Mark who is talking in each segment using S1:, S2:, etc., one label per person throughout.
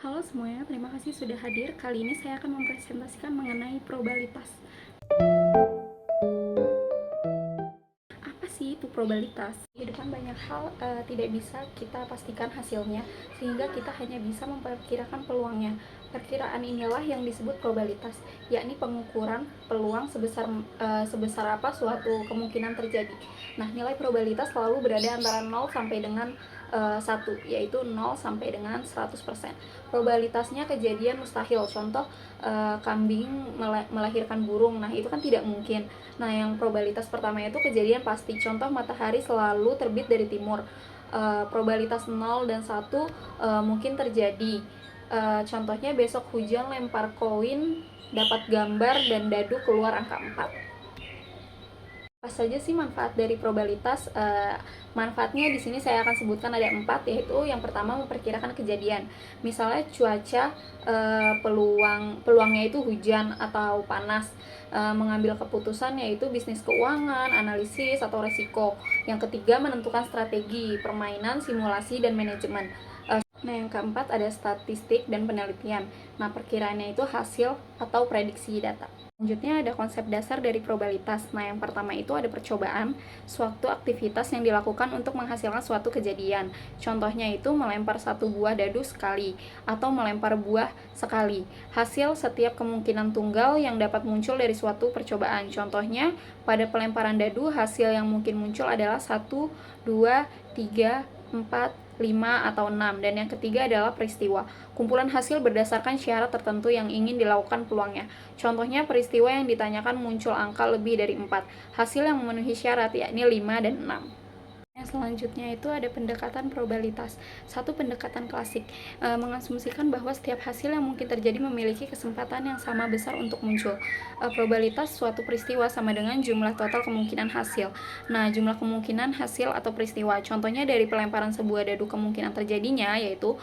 S1: Halo semuanya, terima kasih sudah hadir. Kali ini saya akan mempresentasikan mengenai probabilitas. Apa sih itu probabilitas? Di depan banyak hal tidak bisa kita pastikan hasilnya, sehingga kita hanya bisa memperkirakan peluangnya. Perkiraan inilah yang disebut probabilitas, yakni pengukuran peluang sebesar apa suatu kemungkinan terjadi. Nah, nilai probabilitas selalu berada antara 0 sampai dengan 1, yaitu 0 sampai dengan 100%. Probabilitasnya kejadian mustahil, contoh kambing melahirkan burung, nah itu kan tidak mungkin. Nah, yang probabilitas pertama itu kejadian pasti, contoh matahari selalu terbit dari timur. Probabilitas 0 dan 1 mungkin terjadi. Contohnya besok hujan lempar koin dapat gambar dan dadu keluar angka 4. Apa saja sih manfaat dari probabilitas? Manfaatnya di sini saya akan sebutkan ada 4, yaitu yang pertama memperkirakan kejadian. Misalnya cuaca, peluangnya itu hujan atau panas. Mengambil keputusan yaitu bisnis keuangan, analisis atau resiko. Yang ketiga menentukan strategi, permainan, simulasi dan manajemen. Nah, yang keempat ada statistik dan penelitian. Nah, perkiraannya itu hasil atau prediksi data. Selanjutnya ada konsep dasar dari probabilitas. Nah, yang pertama itu ada percobaan, suatu aktivitas yang dilakukan untuk menghasilkan suatu kejadian. Contohnya itu melempar satu buah dadu sekali atau melempar buah sekali. Hasil setiap kemungkinan tunggal yang dapat muncul dari suatu percobaan. Contohnya pada pelemparan dadu hasil yang mungkin muncul adalah 1, 2, 3, 4, 5, atau 6. Dan yang ketiga adalah peristiwa. Kumpulan hasil berdasarkan syarat tertentu yang ingin dilakukan peluangnya. Contohnya peristiwa yang ditanyakan muncul angka lebih dari 4. Hasil yang memenuhi syarat yakni 5 dan 6. Yang selanjutnya itu ada pendekatan probabilitas. Satu pendekatan klasik mengasumsikan bahwa setiap hasil yang mungkin terjadi memiliki kesempatan yang sama besar untuk muncul. Probabilitas suatu peristiwa sama dengan jumlah total kemungkinan hasil. Nah, jumlah kemungkinan hasil atau peristiwa. Contohnya dari pelemparan sebuah dadu kemungkinan terjadinya yaitu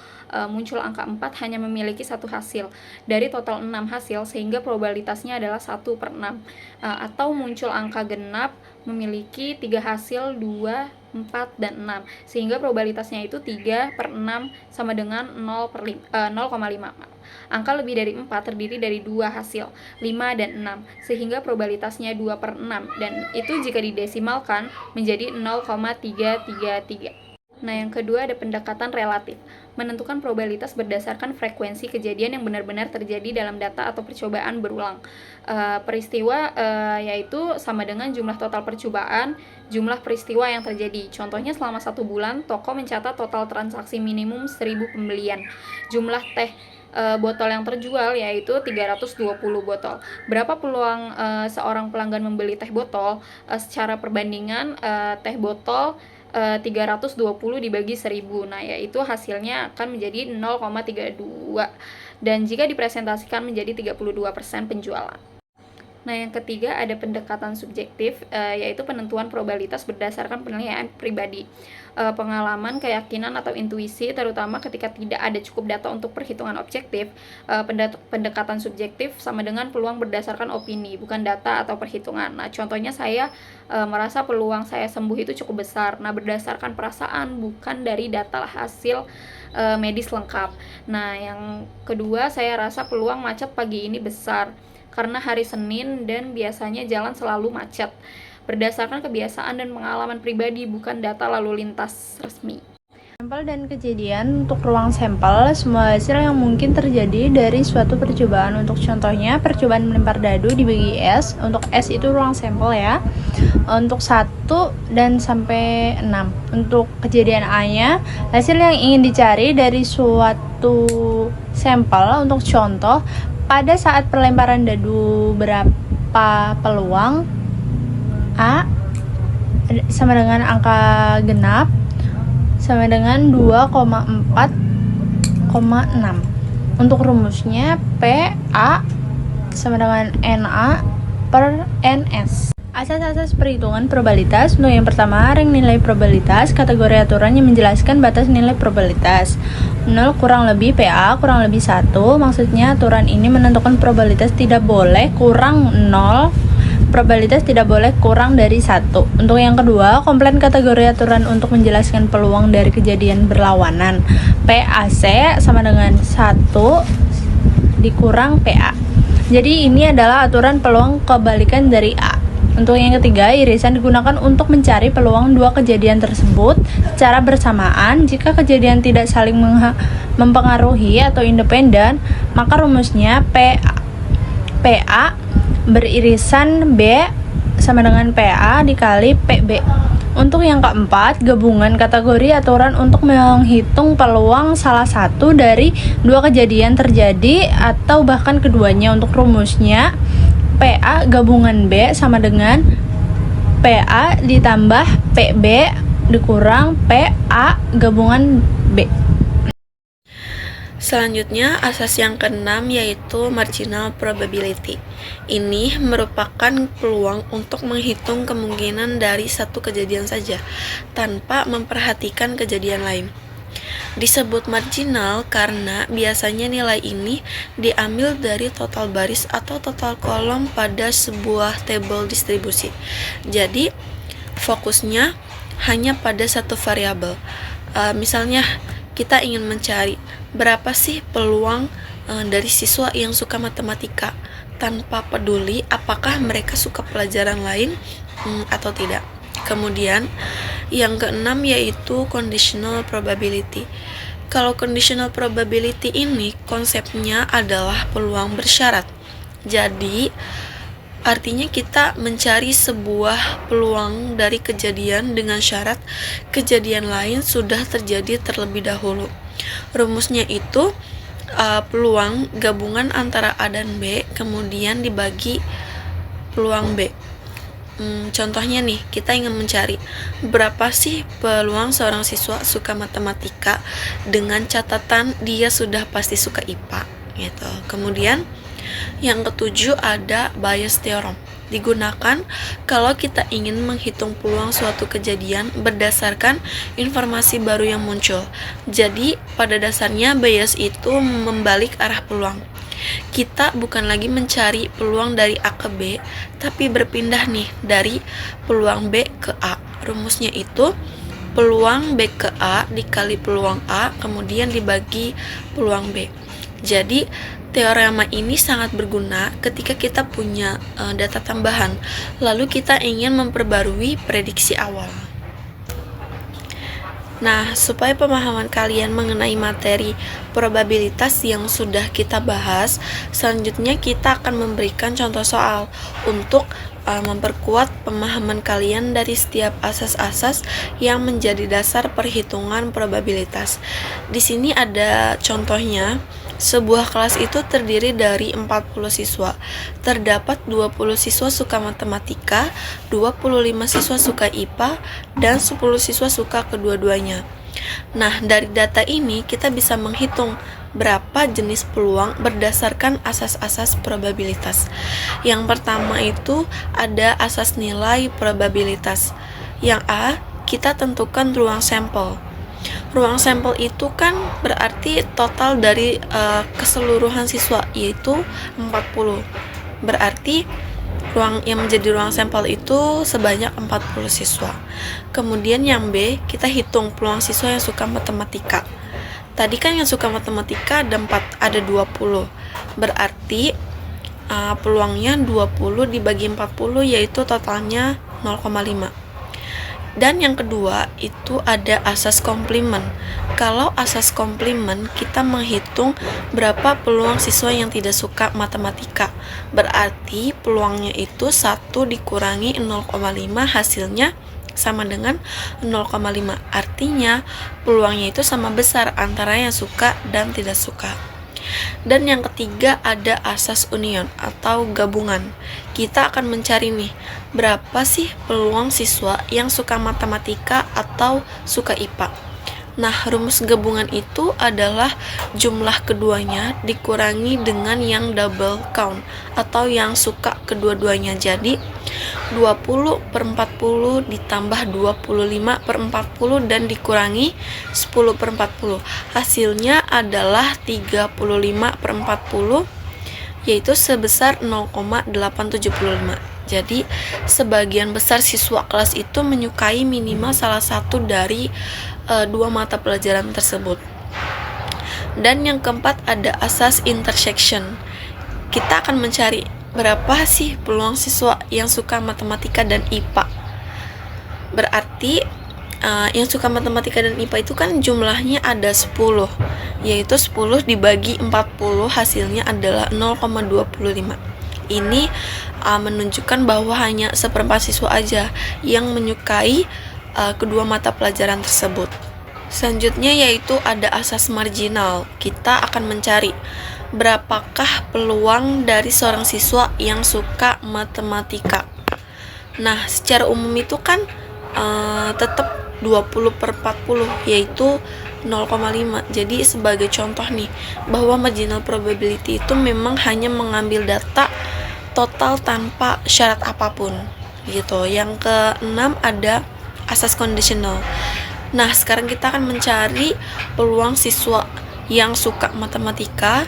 S1: muncul angka 4 hanya memiliki satu hasil dari total 6 hasil, sehingga probabilitasnya adalah 1/6. Atau muncul angka genap memiliki 3 hasil, 2, 4, dan 6, sehingga probabilitasnya itu 3/6 sama dengan 0,5. Angka lebih dari 4 terdiri dari 2 hasil, 5 dan 6, sehingga probabilitasnya 2/6, dan itu jika didesimalkan menjadi 0,333. Nah, yang kedua ada pendekatan relatif. Menentukan probabilitas berdasarkan frekuensi kejadian yang benar-benar terjadi dalam data atau percobaan berulang. Peristiwa yaitu sama dengan jumlah total percobaan, jumlah peristiwa yang terjadi. Contohnya selama 1 bulan, toko mencatat total transaksi minimum 1000 pembelian. Jumlah teh botol yang terjual yaitu 320 botol. Berapa peluang seorang pelanggan membeli teh botol? Secara perbandingan teh botol 320 dibagi 1000. Nah, yaitu hasilnya akan menjadi 0,32. Dan jika dipresentasikan menjadi 32% penjualan. Nah, yang ketiga ada pendekatan subjektif, yaitu penentuan probabilitas berdasarkan penilaian pribadi, pengalaman, keyakinan, atau intuisi, terutama ketika tidak ada cukup data untuk perhitungan objektif. Pendekatan subjektif sama dengan peluang berdasarkan opini, bukan data atau perhitungan. Nah, contohnya saya merasa peluang saya sembuh itu cukup besar. Nah, berdasarkan perasaan, bukan dari data hasil medis lengkap. Nah, yang kedua saya rasa peluang macet pagi ini besar karena hari Senin dan biasanya jalan selalu macet. Berdasarkan kebiasaan dan pengalaman pribadi, bukan data lalu lintas resmi.
S2: Sampel dan kejadian untuk ruang sampel, semua hasil yang mungkin terjadi dari suatu percobaan. Untuk contohnya, percobaan melempar dadu dibagi S. Untuk S itu ruang sampel ya. Untuk 1 dan sampai 6. Untuk kejadian A-nya, hasil yang ingin dicari dari suatu sampel. Untuk contoh, pada saat pelemparan dadu berapa peluang? A sama dengan angka genap sama dengan 2,4,6. Untuk rumusnya PA sama dengan NA per NS. Asas-asas perhitungan probabilitas. Untuk yang pertama, rank nilai probabilitas, kategori aturan yang menjelaskan batas nilai probabilitas. 0 kurang lebih PA kurang lebih 1. Maksudnya aturan ini menentukan probabilitas tidak boleh kurang 0 probabilitas tidak boleh kurang dari 1. Untuk yang kedua, komplain kategori aturan untuk menjelaskan peluang dari kejadian berlawanan. PAC sama dengan 1 dikurang PA. Jadi ini adalah aturan peluang kebalikan dari A. Untuk yang ketiga, irisan digunakan untuk mencari peluang dua kejadian tersebut secara bersamaan. Jika kejadian tidak saling mempengaruhi atau independen, maka rumusnya PA beririsan B sama dengan PA dikali PB. Untuk yang keempat, gabungan kategori aturan untuk menghitung peluang salah satu dari dua kejadian terjadi atau bahkan keduanya. Untuk rumusnya, PA gabungan B sama dengan PA ditambah PB dikurang PA gabungan B.
S3: Selanjutnya, asas yang keenam yaitu marginal probability. Ini merupakan peluang untuk menghitung kemungkinan dari satu kejadian saja, tanpa memperhatikan kejadian lain. Disebut marginal karena biasanya nilai ini diambil dari total baris atau total kolom pada sebuah tabel distribusi. Jadi, fokusnya hanya pada satu variabel. Misalnya, kita ingin mencari berapa sih peluang dari siswa yang suka matematika, tanpa peduli apakah mereka suka pelajaran lain atau tidak. Kemudian yang keenam yaitu conditional probability. Kalau conditional probability ini konsepnya adalah peluang bersyarat. Jadi artinya kita mencari sebuah peluang dari kejadian dengan syarat kejadian lain sudah terjadi terlebih dahulu. Rumusnya itu peluang gabungan antara A dan B kemudian dibagi peluang B. Contohnya nih, kita ingin mencari berapa sih peluang seorang siswa suka matematika dengan catatan dia sudah pasti suka IPA gitu. Kemudian yang ketujuh ada Bayes theorem. Digunakan kalau kita ingin menghitung peluang suatu kejadian berdasarkan informasi baru yang muncul. Jadi pada dasarnya Bayes itu membalik arah peluang. Kita bukan lagi mencari peluang dari A ke B, tapi berpindah nih dari peluang B ke A. Rumusnya itu peluang B ke A dikali peluang A, kemudian dibagi peluang B. Jadi, teorema ini sangat berguna ketika kita punya data tambahan, lalu kita ingin memperbarui prediksi awal. Nah, supaya pemahaman kalian mengenai materi probabilitas yang sudah kita bahas, selanjutnya kita akan memberikan contoh soal untuk memperkuat pemahaman kalian dari setiap asas-asas yang menjadi dasar perhitungan probabilitas. Di sini ada contohnya. Sebuah kelas itu terdiri dari 40 siswa. Terdapat 20 siswa suka matematika, 25 siswa suka IPA, dan 10 siswa suka kedua-duanya. Nah, dari data ini kita bisa menghitung berapa jenis peluang berdasarkan asas-asas probabilitas. Yang pertama itu ada asas nilai probabilitas. Yang A, kita tentukan ruang sampel. Ruang sampel itu kan berarti total dari keseluruhan siswa, yaitu 40. Berarti ruang yang menjadi ruang sampel itu sebanyak 40 siswa. Kemudian yang B, kita hitung peluang siswa yang suka matematika. Tadi kan yang suka matematika ada 20. Berarti peluangnya 20 dibagi 40 yaitu totalnya 0,5. Dan yang kedua itu ada asas komplement. Kalau asas komplement kita menghitung berapa peluang siswa yang tidak suka matematika. Berarti peluangnya itu 1 dikurangi 0,5 hasilnya sama dengan 0,5. Artinya peluangnya itu sama besar antara yang suka dan tidak suka. Dan yang ketiga ada asas union atau gabungan. Kita akan mencari nih, berapa sih peluang siswa yang suka matematika atau suka IPA. Nah, rumus gabungan itu adalah jumlah keduanya dikurangi dengan yang double count atau yang suka kedua-duanya. Jadi 20/40 ditambah 25/40 dan dikurangi 10/40. Hasilnya adalah 35/40 yaitu sebesar 0,875. Jadi sebagian besar siswa kelas itu menyukai minimal salah satu dari dua mata pelajaran tersebut. Dan yang keempat ada asas intersection. Kita akan mencari berapa sih peluang siswa yang suka matematika dan IPA. Berarti yang suka matematika dan IPA itu kan jumlahnya ada 10, yaitu 10 dibagi 40 hasilnya adalah 0,25. Ini menunjukkan bahwa hanya seperempat siswa aja yang menyukai kedua mata pelajaran tersebut. Selanjutnya yaitu ada asas marginal. Kita akan mencari berapakah peluang dari seorang siswa yang suka matematika. Nah, secara umum itu kan tetap 20/40, yaitu 0,5. Jadi sebagai contoh nih, bahwa marginal probability itu memang hanya mengambil data total tanpa syarat apapun gitu. Yang keenam ada asas conditional. Nah, sekarang kita akan mencari peluang siswa yang suka matematika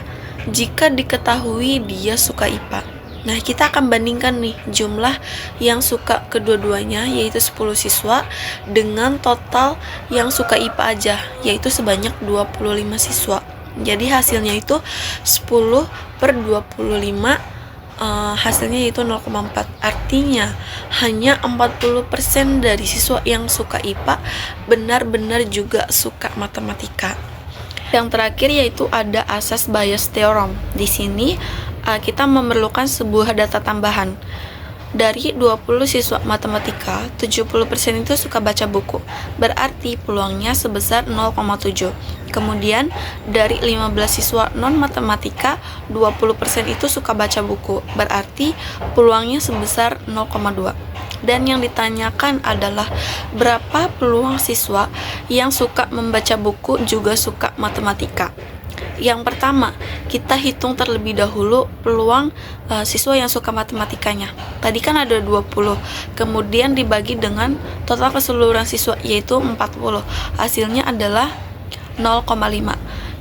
S3: jika diketahui dia suka IPA. Nah, kita akan bandingkan nih jumlah yang suka kedua-duanya, yaitu 10 siswa, dengan total yang suka IPA aja, yaitu sebanyak 25 siswa. Jadi hasilnya itu 10/25, hasilnya yaitu 0,4. Artinya hanya 40% dari siswa yang suka IPA benar-benar juga suka matematika. Yang terakhir yaitu ada asas Bayes theorem. Di sini kita memerlukan sebuah data tambahan. Dari 20 siswa matematika, 70% itu suka baca buku. Berarti peluangnya sebesar 0,7. Kemudian dari 15 siswa non-matematika, 20% itu suka baca buku. Berarti peluangnya sebesar 0,2. Dan yang ditanyakan adalah berapa peluang siswa yang suka membaca buku juga suka matematika. Yang pertama, kita hitung terlebih dahulu peluang siswa yang suka matematikanya. Tadi kan ada 20, kemudian dibagi dengan total keseluruhan siswa yaitu 40. Hasilnya adalah 0,5.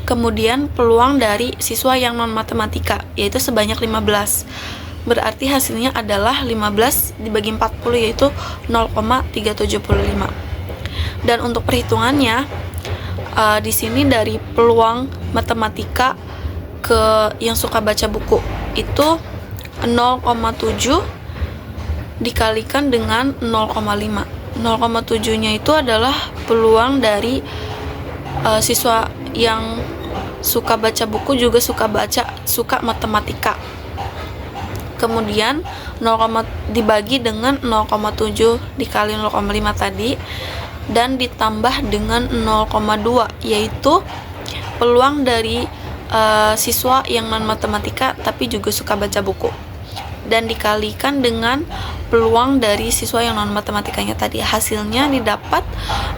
S3: Kemudian peluang dari siswa yang non-matematika yaitu sebanyak 15. Berarti hasilnya adalah 15 dibagi 40 yaitu 0,375. Dan untuk perhitungannya di sini dari peluang matematika ke yang suka baca buku itu 0,7 dikalikan dengan 0,5. 0,7-nya itu adalah peluang dari siswa yang suka baca buku juga suka matematika. Kemudian 0, dibagi dengan 0,7 dikali 0,5 tadi, dan ditambah dengan 0,2 yaitu peluang dari siswa yang non matematika tapi juga suka baca buku, dan dikalikan dengan peluang dari siswa yang non matematikanya tadi. Hasilnya didapat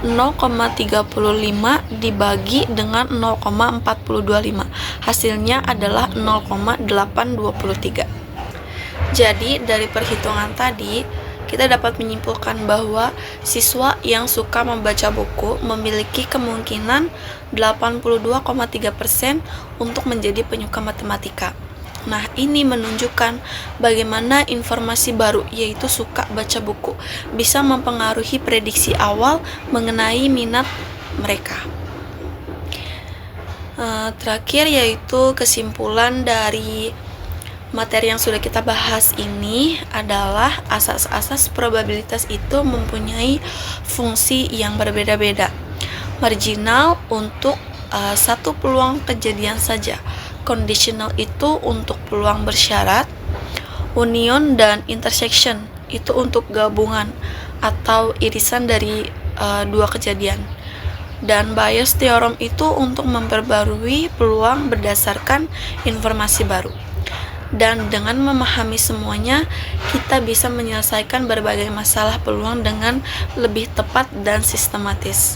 S3: 0,35 dibagi dengan 0,425. Hasilnya adalah 0,823. Jadi dari perhitungan tadi kita dapat menyimpulkan bahwa siswa yang suka membaca buku memiliki kemungkinan 82,3% untuk menjadi penyuka matematika. Nah, ini menunjukkan bagaimana informasi baru, yaitu suka baca buku, bisa mempengaruhi prediksi awal mengenai minat mereka. Terakhir yaitu kesimpulan dari materi yang sudah kita bahas ini adalah asas-asas probabilitas itu mempunyai fungsi yang berbeda-beda. Marginal untuk satu peluang kejadian saja, conditional itu untuk peluang bersyarat, union dan intersection itu untuk gabungan atau irisan dari dua kejadian, dan Bayes theorem itu untuk memperbarui peluang berdasarkan informasi baru. Dan dengan memahami semuanya, kita bisa menyelesaikan berbagai masalah peluang dengan lebih tepat dan sistematis.